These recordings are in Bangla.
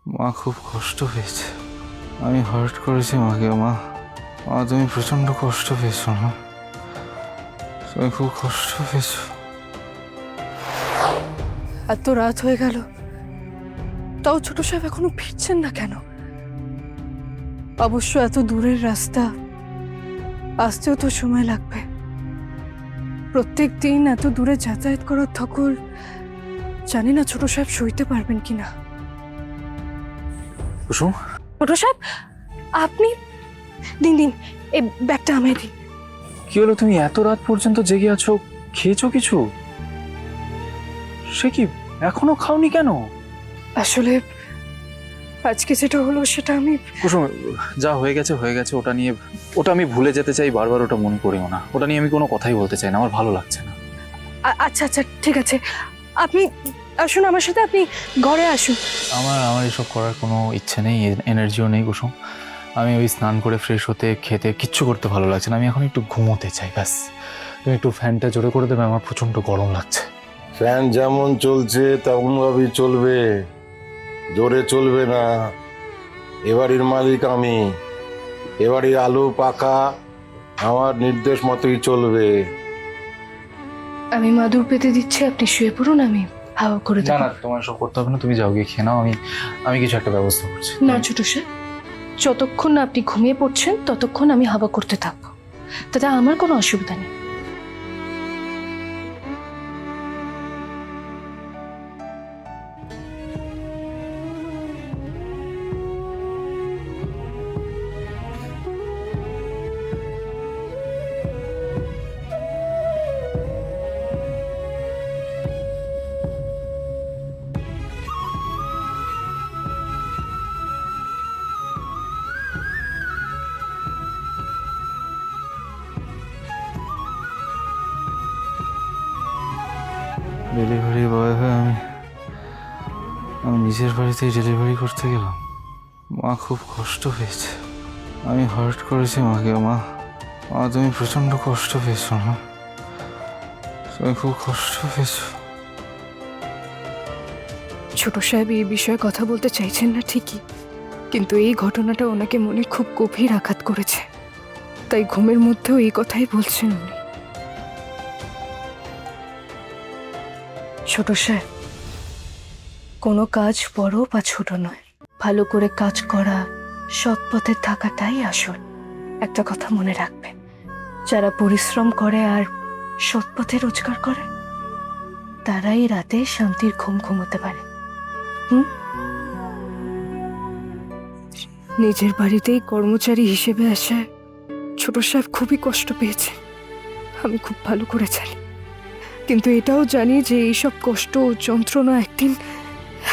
মা খুব কষ্ট পেয়েছে। আমি হার্ট করেছি মাকে। মা মা তুমি প্রচণ্ড কষ্ট পেয়েছো না? তুমি খুব কষ্ট পেয়েছো। এত রাত হয়ে গেল, তাও ছোট সাহেব এখনো ফিরছেন না কেন? অবশ্য এত দূরের রাস্তা, আসতেও তো সময় লাগবে। প্রত্যেক দিন এত দূরে যাতায়াত করার ধকল জানি না ছোট সাহেব সইতে পারবেন কিনা। কুসুম, ছোট সাহেব, আপনি দিন দিন এই ব্যাগটা আমায় দিন। কি হলো, তুমি এত রাত পর্যন্ত জেগে আছো? খেয়েছো কিছু? সে কি, এখনো খাওনি কেন? আসলে আজকে যেটা হলো সেটা আমি কুসুম, যা হয়ে গেছে হয়ে গেছে, ওটা আমি ভুলে যেতে চাই, বারবার ওটা মনে করিও না। ওটা নিয়ে আমি কোনো কথাই বলতে চাই না, আমার ভালো লাগছে না। আচ্ছা আচ্ছা ঠিক আছে, আপনি আসুন আমার সাথে, আপনি ঘরে আসুন। আমার এসব করার কোনো ইচ্ছে নেই, এনার্জিও নেই কুসুম। আমি ওই স্নান করে ফ্রেশ হতে খেতে কিচ্ছু করতে ভালো লাগছে না। আমি এখন একটু ঘুমোতে চাই, ব্যাস। তুমি একটু ফ্যানটা জোরে করে দেবে, আমার প্রচন্ড গরম লাগছে। ফ্যান যেমন চলছে তেমন ভাবেই চলবে, জোরে চলবে না। এবাড়ির মালিক আমি, এবাড়ির আলু পাকা আমার নির্দেশ মতোই চলবে। আমি মাদুর পেতে দিচ্ছি, আপনি শুয়ে পড়ুন, আমি হাওয়া করে না দেবো। না, তোমার সব করতে হবে না, তুমি যাও গিয়ে খেয়ে নাও। আমি কিছু একটা ব্যবস্থা করছি। না ছোট সাহেব, যতক্ষণ না আপনি ঘুমিয়ে পড়ছেন ততক্ষণ আমি হাওয়া করতে থাকবো, তাতে আমার কোনো অসুবিধা নেই। ডেলিভারি বয় হয়ে আমি নিজের বাড়িতেই ডেলিভারি করতে গেলাম। মা খুব কষ্ট পেয়েছে। আমি হার্ট করেছি মাকে। মা মা তুমি প্রচণ্ড কষ্ট পেয়েছো না? তুমি খুব কষ্ট পেয়েছো। ছোট সাহেব এই বিষয়ে কথা বলতে চাইছেন না ঠিকই, কিন্তু এই ঘটনাটা ওনাকে মনে খুব গভীর আঘাত করেছে, তাই ঘুমের মধ্যেও এই কথাই বলছেন উনি। ছোট সাহেব, কোনো কাজ বড় বা ছোট নয়, ভালো করে কাজ করা, সৎ পথে থাকাটাই আসল। একটা কথা মনে রাখবেন, যারা পরিশ্রম করে আর সৎ পথে রোজগার করে, তারাই রাতে শান্তির ঘুম ঘুমোতে পারে। নিজের বাড়িতেই কর্মচারী হিসেবে আসায় ছোট সাহেব খুবই কষ্ট পেয়েছে, আমি খুব ভালো করে জানি। কিন্তু এটাও জানি যে এইসব কষ্ট ও যন্ত্রণা একদিন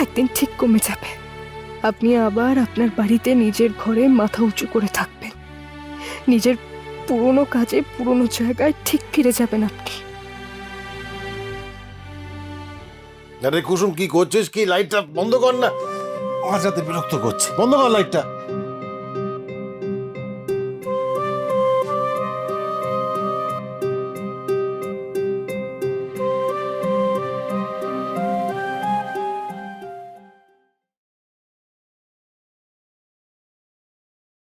একদিন ঠিক কমে যাবে। আপনি আবার আপনার বাড়িতে নিজের ঘরে মাথা উঁচু করে থাকবেন, নিজের পুরনো কাজে পুরনো জায়গায় ঠিক ফিরে যাবেন আপনি। আরে কুসুম, কি করছিস? কি লাইটটা বন্ধ কর না, মাঝাতে বিরক্ত করছে। বন্ধ কর লাইটটা।